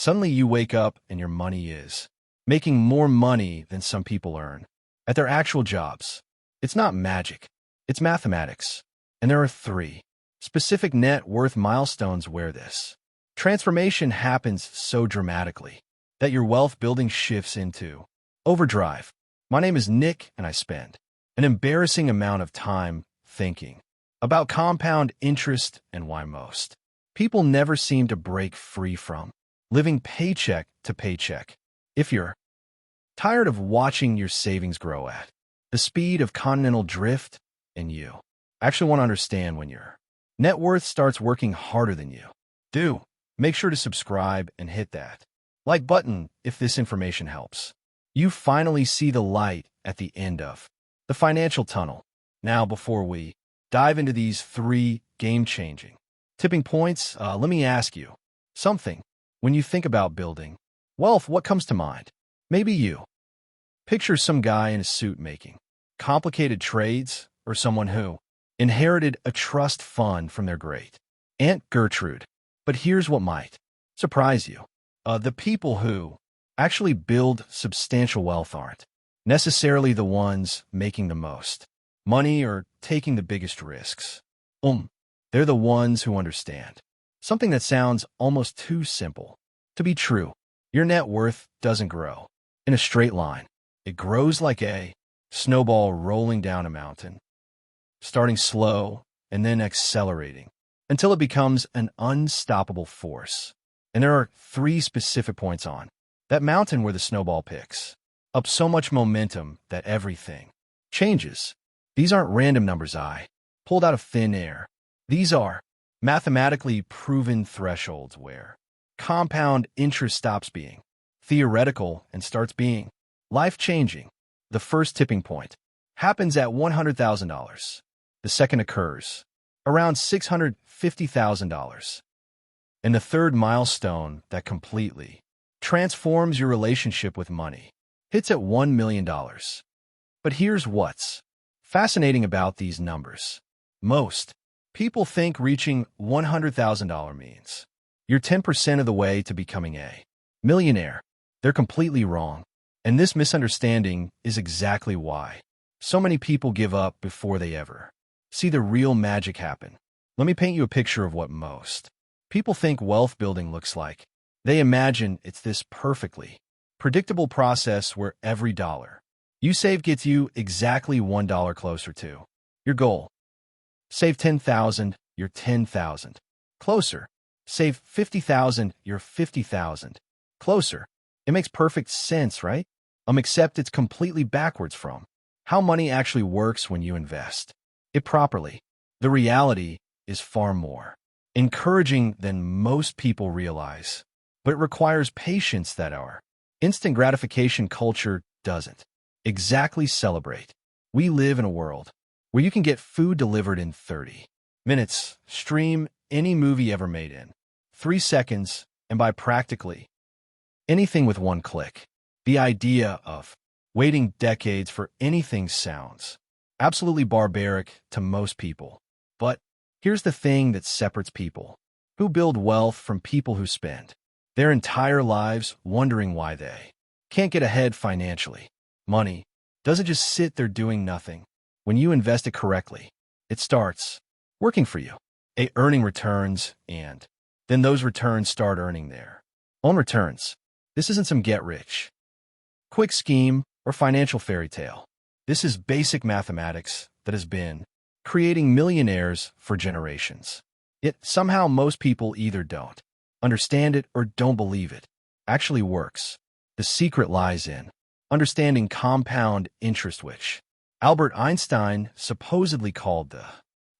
Suddenly you wake up and your money is making more money than some people earn at their actual jobs. It's not magic, it's mathematics. And there are 3 specific net worth milestones where this transformation happens so dramatically that your wealth building shifts into overdrive. My name is Nick, and I spend an embarrassing amount of time thinking about compound interest and why most people never seem to break free from living paycheck to paycheck. If you're tired of watching your savings grow at the speed of continental drift, and you actually want to understand when your net worth starts working harder than you do, make sure to subscribe and hit that like button if this information helps. You finally see the light at the end of the financial tunnel. Now, before we dive into these 3 game-changing tipping points, let me ask you something. When you think about building wealth, what comes to mind? Maybe you picture some guy in a suit making complicated trades, or someone who inherited a trust fund from their great Aunt Gertrude. But here's what might surprise you. The people who actually build substantial wealth aren't necessarily the ones making the most money or taking the biggest risks. They're the ones who understand something that sounds almost too simple to be true. Your net worth doesn't grow in a straight line. It grows like a snowball rolling down a mountain, starting slow and then accelerating until it becomes an unstoppable force. And there are 3 specific points on that mountain where the snowball picks up so much momentum that everything changes. These aren't random numbers I pulled out of thin air. These are mathematically proven thresholds where compound interest stops being theoretical and starts being life-changing. The first tipping point happens at $100,000. The second occurs around $650,000. And the third milestone that completely transforms your relationship with money hits at $1 million. But here's what's fascinating about these numbers. Most people think reaching $100,000 means you're 10% of the way to becoming a millionaire. They're completely wrong. And this misunderstanding is exactly why so many people give up before they ever see the real magic happen. Let me paint you a picture of what most people think wealth building looks like. They imagine it's this perfectly predictable process where every dollar you save gets you exactly $1 closer to your goal. Save 10,000, you're 10,000 closer. Save 50,000, you're 50,000 closer. It makes perfect sense, right? Except it's completely backwards from how money actually works when you invest it properly. The reality is far more encouraging than most people realize, but it requires patience that our instant gratification culture doesn't exactly celebrate. We live in a world where you can get food delivered in 30 minutes, stream any movie ever made in 3 seconds, and buy practically anything with 1 click. The idea of waiting decades for anything sounds absolutely barbaric to most people. But here's the thing that separates people who build wealth from people who spend their entire lives wondering why they can't get ahead financially. Money doesn't just sit there doing nothing. When you invest it correctly, it starts working for you, earning returns, and then those returns start earning their own returns. This isn't some get-rich-quick scheme or financial fairy tale. This is basic mathematics that has been creating millionaires for generations. Yet somehow most people either don't understand it or don't believe it actually works. The secret lies in understanding compound interest, which Albert Einstein supposedly called the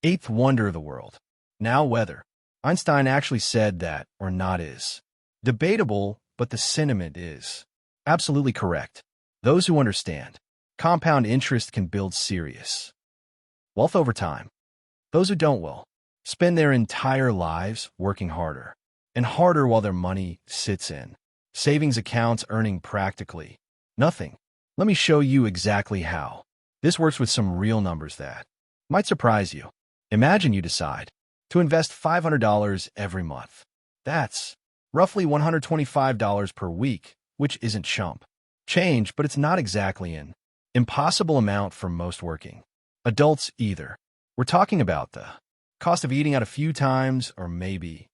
8th wonder of the world. Now, whether Einstein actually said that or not is debatable, but the sentiment is absolutely correct. Those who understand compound interest can build serious wealth over time. Those who don't will spend their entire lives working harder and harder while their money sits in savings accounts earning practically nothing. Let me show you exactly how this works with some real numbers that might surprise you. Imagine you decide to invest $500 every month. That's roughly $125 per week, which isn't chump change, but it's not exactly an impossible amount for most working adults either. We're talking about the cost of eating out a few times, or maybe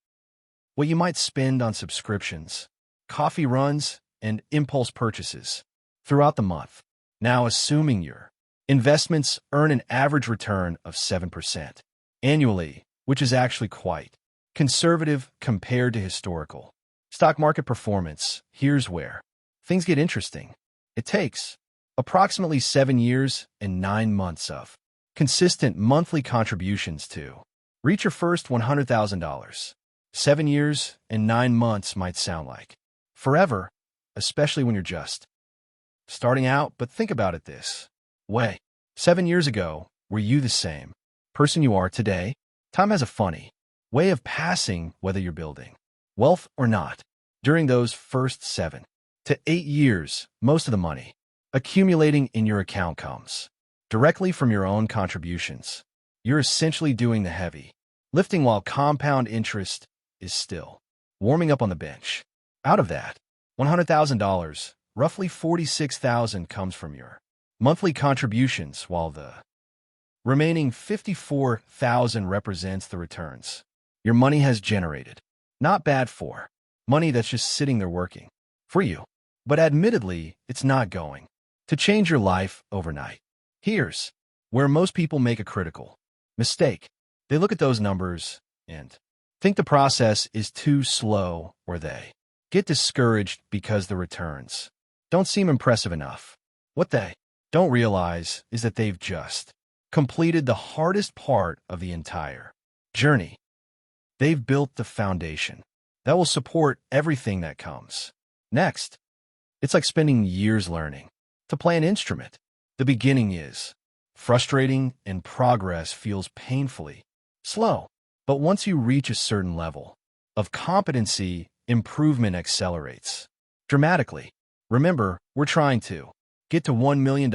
what you might spend on subscriptions, coffee runs, and impulse purchases throughout the month. Now, assuming your investments earn an average return of 7% annually, which is actually quite conservative compared to historical stock market performance, here's where things get interesting. It takes approximately 7 years and 9 months of consistent monthly contributions to reach your first $100,000. 7 years and 9 months might sound like forever, especially when you're just starting out, but think about it this way. 7 years ago, were you the same person you are today? Time has a funny way of passing whether you're building wealth or not. During those first 7 to 8 years, most of the money accumulating in your account comes directly from your own contributions. You're essentially doing the heavy lifting while compound interest is still warming up on the bench. Out of that $100,000, roughly $46,000 comes from your monthly contributions, while the remaining $54,000 represents the returns your money has generated. Not bad for money that's just sitting there working for you. But admittedly, it's not going to change your life overnight. Here's where most people make a critical mistake. They look at those numbers and think the process is too slow, or they get discouraged because the returns don't seem impressive enough. What they don't realize is that they've just completed the hardest part of the entire journey. They've built the foundation that will support everything that comes next. It's like spending years learning to play an instrument. The beginning is frustrating and progress feels painfully slow. But once you reach a certain level of competency, improvement accelerates dramatically. Remember, we're trying to get to $1 million,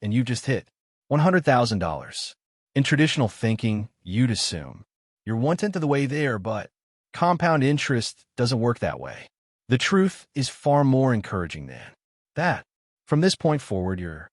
and you just hit $100,000. In traditional thinking, you'd assume you're 1/10 of the way there, but compound interest doesn't work that way. The truth is far more encouraging than that. From this point forward, your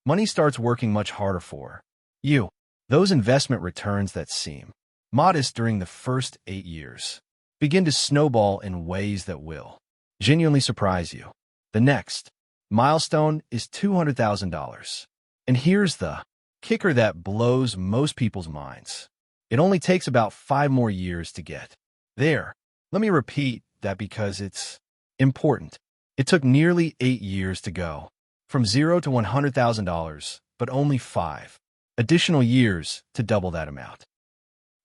money starts working much harder for you. Those investment returns that seem modest during the first 8 years begin to snowball in ways that will genuinely surprise you. The next milestone is $200,000. And here's the kicker that blows most people's minds. It only takes about 5 more years to get there. Let me repeat that because it's important. It took nearly 8 years to go from $0 to $100,000, but only 5 additional years to double that amount.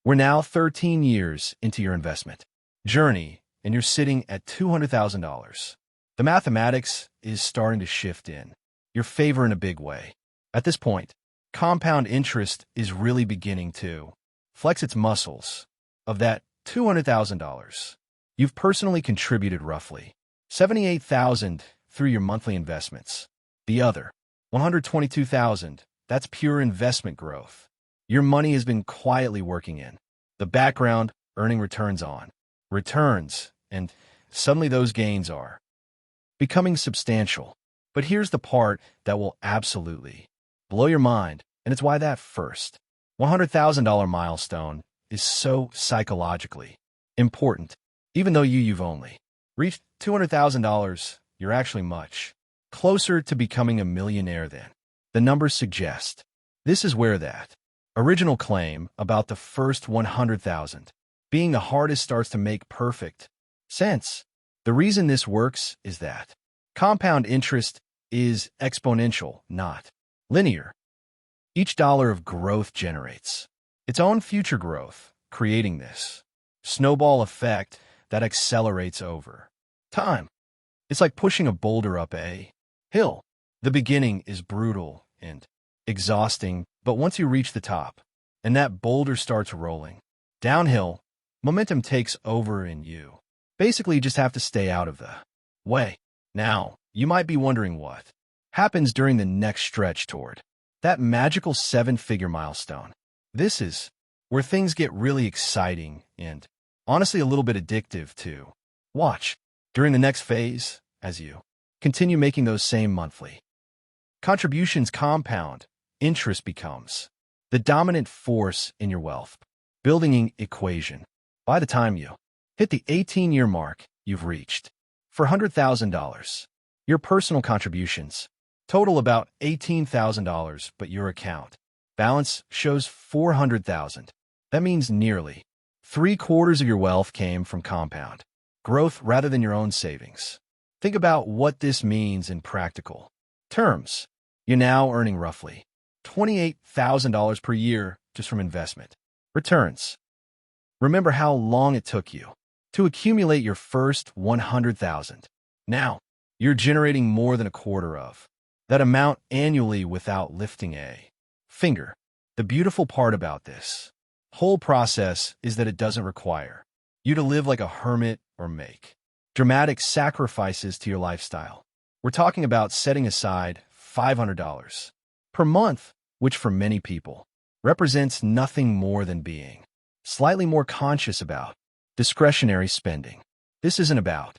We're now 13 years into your investment journey, and you're sitting at $200,000. The mathematics is starting to shift in your favor in a big way. At this point, compound interest is really beginning to flex its muscles. Of that $200,000, you've personally contributed roughly $78,000 through your monthly investments. The other $122,000, that's pure investment growth. Your money has been quietly working in the background, earning returns on returns, and suddenly those gains are becoming substantial. But here's the part that will absolutely blow your mind, and it's why that first $100,000 milestone is so psychologically important. Even though you've only reached $200,000, you're actually much closer to becoming a millionaire than the numbers suggest. This is where that original claim about the first 100,000 being the hardest starts to make perfect sense. The reason this works is that compound interest is exponential, not linear. Each dollar of growth generates its own future growth, creating this snowball effect that accelerates over time. It's like pushing a boulder up a hill. The beginning is brutal and exhausting, but once you reach the top and that boulder starts rolling downhill, momentum takes over and you basically just have to stay out of the way. Now, you might be wondering what happens during the next stretch toward that magical 7-figure milestone. This is where things get really exciting and honestly a little bit addictive too. Watch, during the next phase, as you continue making those same monthly contributions compound, interest becomes the dominant force in your wealth building equation. By the time you hit the 18-year mark, you've reached $400,000. Your personal contributions total about $18,000, but your account balance shows $400,000. That means nearly three-quarters of your wealth came from compound growth rather than your own savings. Think about what this means in practical terms. You're now earning roughly $28,000 per year just from investment returns. Remember how long it took you to accumulate your first $100,000. Now, you're generating more than a quarter of that amount annually without lifting a finger. The beautiful part about this whole process is that it doesn't require you to live like a hermit or make dramatic sacrifices to your lifestyle. We're talking about setting aside $500 per month, which for many people represents nothing more than being slightly more conscious about discretionary spending. This isn't about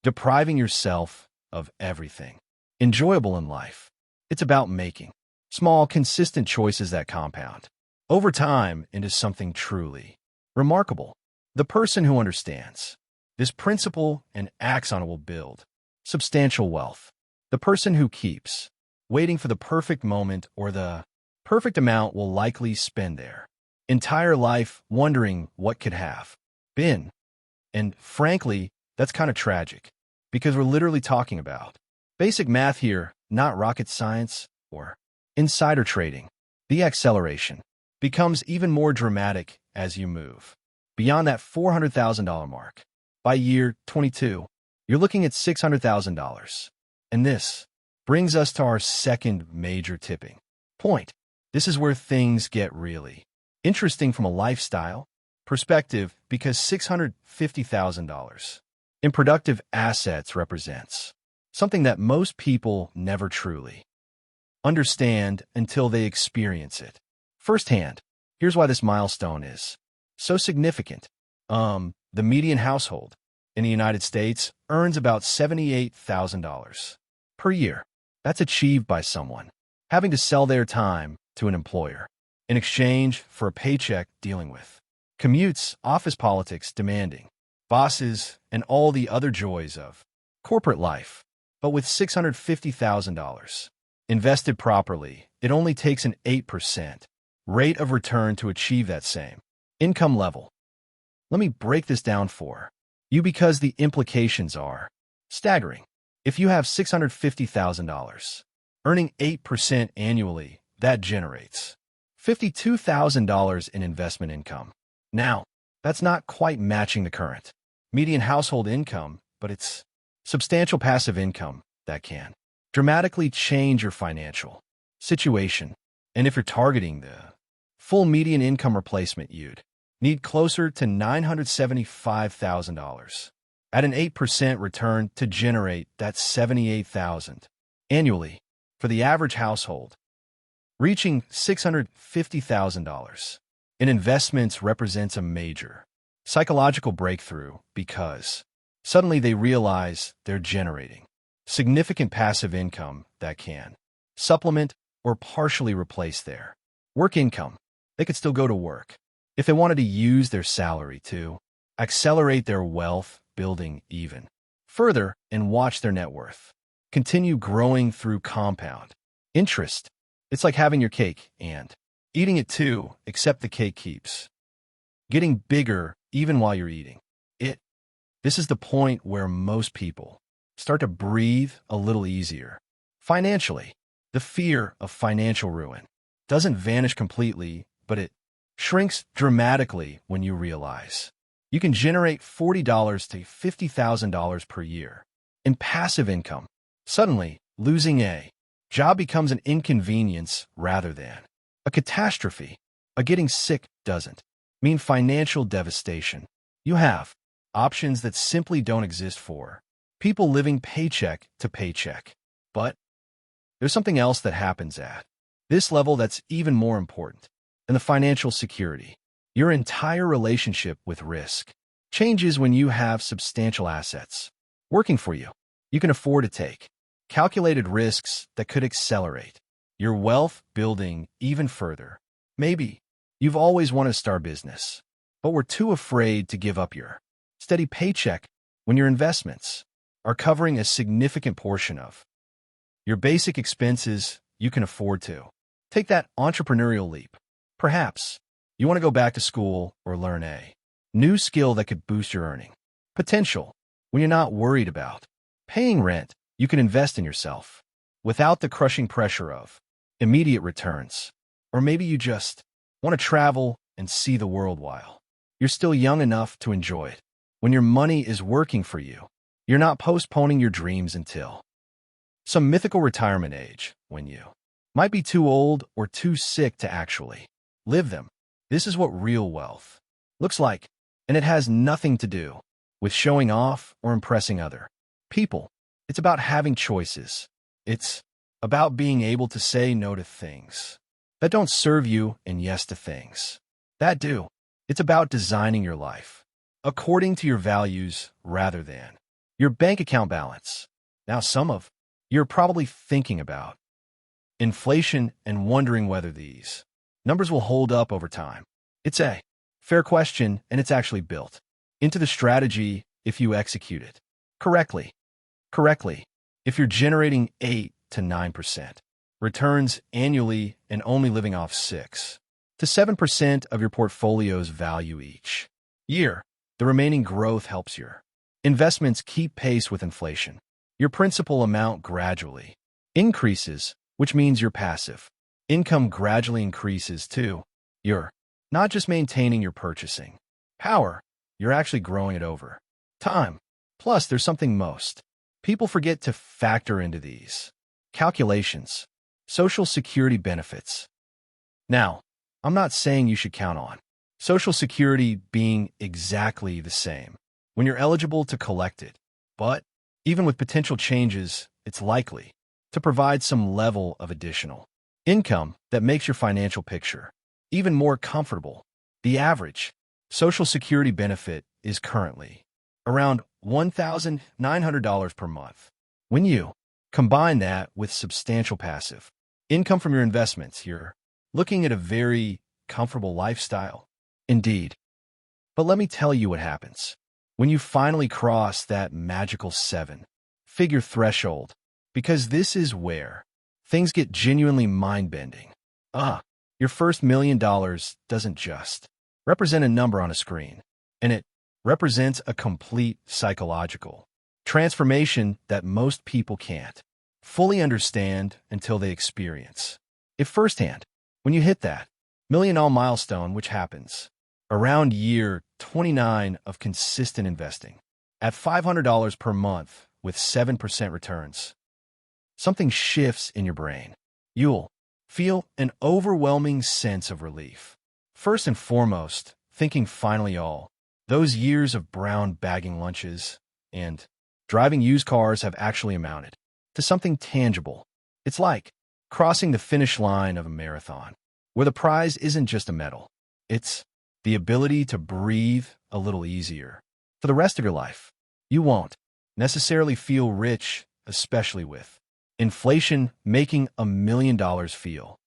depriving yourself of everything enjoyable in life. It's about making small, consistent choices that compound over time into something truly remarkable. The person who understands this principle and acts on it will build substantial wealth. The person who keeps waiting for the perfect moment or the perfect amount will likely spend their entire life wondering what could have been. And frankly, that's kind of tragic because we're literally talking about basic math here, not rocket science or insider trading. The acceleration becomes even more dramatic as you move beyond that $400,000 mark. By year 22, you're looking at $600,000. And this brings us to our second major tipping point. This is where things get really interesting from a lifestyle perspective because $650,000 in productive assets represents something that most people never truly understand until they experience it firsthand. Here's why this milestone is so significant. The median household in the United States earns about $78,000 per year. That's achieved by someone having to sell their time to an employer in exchange for a paycheck, dealing with commutes, office politics, demanding bosses, and all the other joys of corporate life. But with $650,000 invested properly, it only takes an 8% rate of return to achieve that same income level. Let me break this down for you because the implications are staggering. If you have $650,000 earning 8% annually, that generates $52,000 in investment income. Now, that's not quite matching the current median household income, but it's substantial passive income that can dramatically change your financial situation. And if you're targeting the full median income replacement, you'd need closer to $975,000 at an 8% return to generate that $78,000 annually for the average household. Reaching $650,000 in investments represents a major psychological breakthrough because suddenly they realize they're generating significant passive income that can supplement or partially replace their work income. They could still go to work if they wanted to use their salary to accelerate their wealth building even further and watch their net worth continue growing through compound interest. It's like having your cake and eating it too, except the cake keeps getting bigger even while you're eating it. This is the point where most people start to breathe a little easier financially. The fear of financial ruin doesn't vanish completely, but it shrinks dramatically when you realize you can generate $40,000 to $50,000 per year in passive income. Suddenly, losing a job becomes an inconvenience rather than a catastrophe. A getting sick doesn't mean financial devastation. You have options that simply don't exist for people living paycheck to paycheck. But there's something else that happens at this level that's even more important than the financial security: your entire relationship with risk. changes when you have substantial assets working for you. You can afford to take calculated risks that could accelerate your wealth building even further. Maybe you've always wanted to start business, but were too afraid to give up your steady paycheck when your investments are covering a significant portion of your basic expenses. You can afford to take that entrepreneurial leap. Perhaps you want to go back to school or learn a new skill that could boost your earning potential. When you're not worried about paying rent, you can invest in yourself without the crushing pressure of immediate returns. Or maybe you just want to travel and see the world while you're still young enough to enjoy it. When your money is working for you, you're not postponing your dreams until some mythical retirement age when you might be too old or too sick to actually live them. This is what real wealth looks like, and it has nothing to do with showing off or impressing other people. It's about having choices. It's about being able to say no to things that don't serve you and yes to things that do. It's about designing your life according to your values rather than your bank account balance. Now, some of you're probably thinking about inflation and wondering whether these numbers will hold up over time. It's a fair question, and it's actually built into the strategy if you execute it correctly. If you're generating 8 to 9% returns annually and only living off 6 to 7% of your portfolio's value each year, the remaining growth helps your investments keep pace with inflation. Your principal amount gradually increases, which means your passive income gradually increases too. You're not just maintaining your purchasing power, you're actually growing it over time. Plus, there's something most people forget to factor into these calculations: Social Security benefits. Now, I'm not saying you should count on Social Security being exactly the same when you're eligible to collect it, but even with potential changes, it's likely to provide some level of additional income that makes your financial picture even more comfortable. The average Social Security benefit is currently around $1,900 per month. When you combine that with substantial passive income from your investments, you're looking at a very comfortable lifestyle indeed. But let me tell you what happens when you finally cross that magical 7-figure threshold, because this is where things get genuinely mind-bending. Your first $1 million doesn't just represent a number on a screen, and it represents a complete psychological transformation that most people can't fully understand until they experience it firsthand. When you hit that $1 million milestone, which happens around year 29 of consistent investing at $500 per month with 7% returns, something shifts in your brain. You'll feel an overwhelming sense of relief. First and foremost, thinking finally all those years of brown bagging lunches and driving used cars have actually amounted to something tangible. It's like crossing the finish line of a marathon, where the prize isn't just a medal. It's the ability to breathe a little easier for the rest of your life. You won't necessarily feel rich, especially with inflation making $1 million feel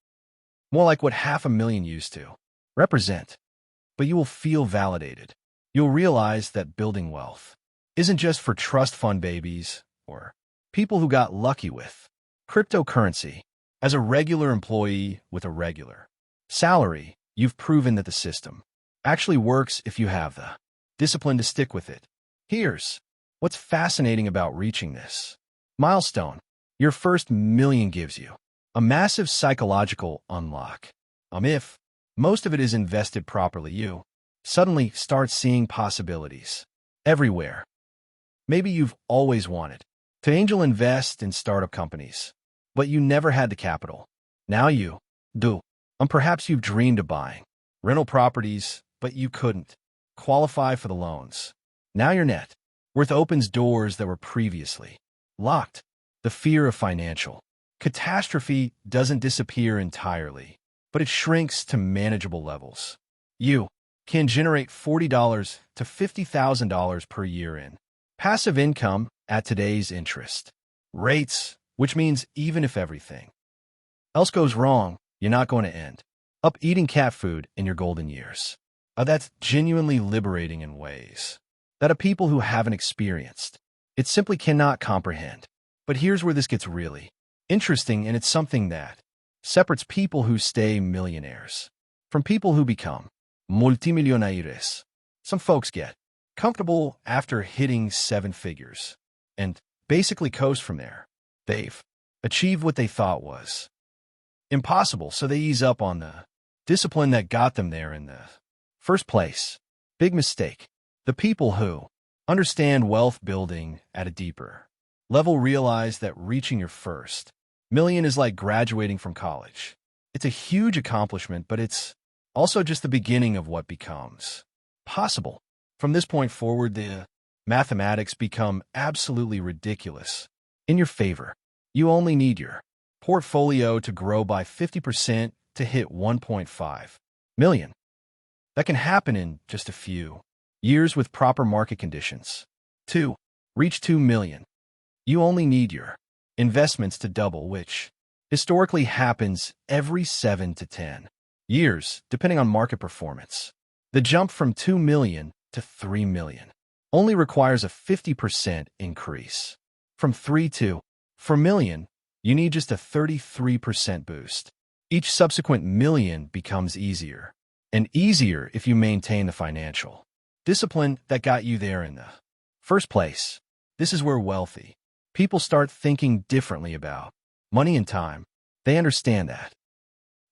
more like what $500,000 used to represent. But you will feel validated. You'll realize that building wealth isn't just for trust fund babies or people who got lucky with cryptocurrency. As a regular employee with a regular salary, you've proven that the system actually works if you have the discipline to stick with it. Here's what's fascinating about reaching this milestone. Your first $1 million gives you a massive psychological unlock. If most of it is invested properly, you suddenly start seeing possibilities everywhere. Maybe you've always wanted to angel invest in startup companies, but you never had the capital. Now you do. Perhaps you've dreamed of buying rental properties, but you couldn't qualify for the loans. Now your net worth opens doors that were previously locked. The fear of financial catastrophe doesn't disappear entirely, but it shrinks to manageable levels. You can generate $40 to $50,000 per year in passive income at today's interest rates, which means even if everything else goes wrong, you're not going to end up eating cat food in your golden years. That's genuinely liberating in ways that a people who haven't experienced it simply cannot comprehend. But here's where this gets really interesting, and it's something that separates people who stay millionaires from people who become multimillionaires. Some folks get comfortable after hitting seven figures and basically coast from there. They've achieved what they thought was impossible, so they ease up on the discipline that got them there in the first place. Big mistake. The people who understand wealth building at a deeper level realize that reaching your first million is like graduating from college. It's a huge accomplishment, but it's also just the beginning of what becomes possible. From this point forward, the mathematics become absolutely ridiculous in your favor. You only need your portfolio to grow by 50% to hit 1.5 million. That can happen in just a few years with proper market conditions. 2. Reach 2 million. You only need your investments to double, which historically happens every 7 to 10 years, depending on market performance. The jump from 2 million to 3 million only requires a 50% increase. From 3 to 4 million, you need just a 33% boost. Each subsequent million becomes easier and easier if you maintain the financial discipline that got you there in the first place. This is where wealthy people start thinking differently about money and time. They understand that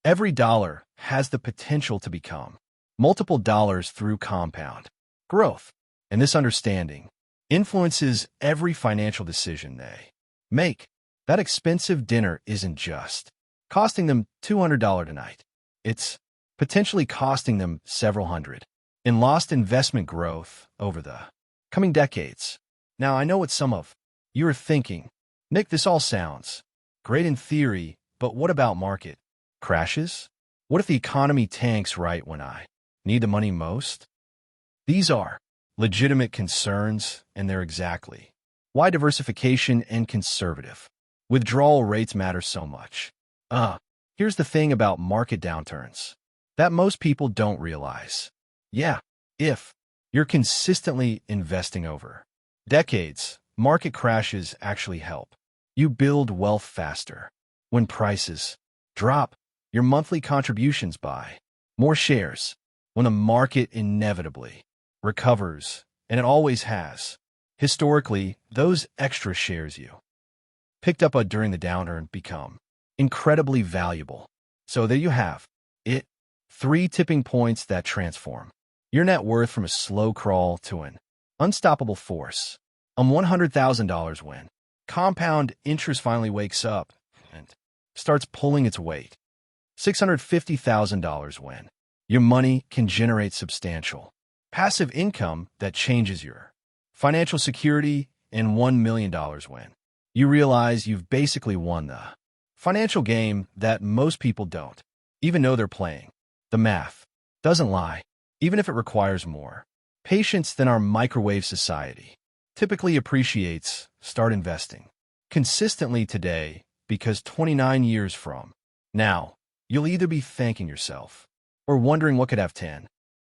every dollar has the potential to become multiple dollars through compound growth, and this understanding influences every financial decision they make. That expensive dinner isn't just costing them $200 tonight. It's potentially costing them several hundred in lost investment growth over the coming decades. Now, I know what some of you are thinking. Nick, this all sounds great in theory, but what about market crashes? What if the economy tanks right when I need the money most? These are legitimate concerns, and they're exactly why diversification and conservative withdrawal rates matter so much. Here's the thing about market downturns that most people don't realize. Yeah, if you're consistently investing over decades, market crashes actually help you build wealth faster. When prices drop, your monthly contributions buy more shares. When the market inevitably recovers, and it always has, historically, those extra shares you picked up during the downturn become incredibly valuable. So there you have it. 3 tipping points that transform your net worth from a slow crawl to an unstoppable force. $100,000 when compound interest finally wakes up and starts pulling its weight. $650,000 when your money can generate substantial passive income that changes your financial security, and $1 million when you realize you've basically won the financial game that most people don't even know they're playing. The math doesn't lie, even if it requires more patience than our microwave society typically appreciates. Start investing consistently today, because 29 years from now, you'll either be thanking yourself or wondering what could have 10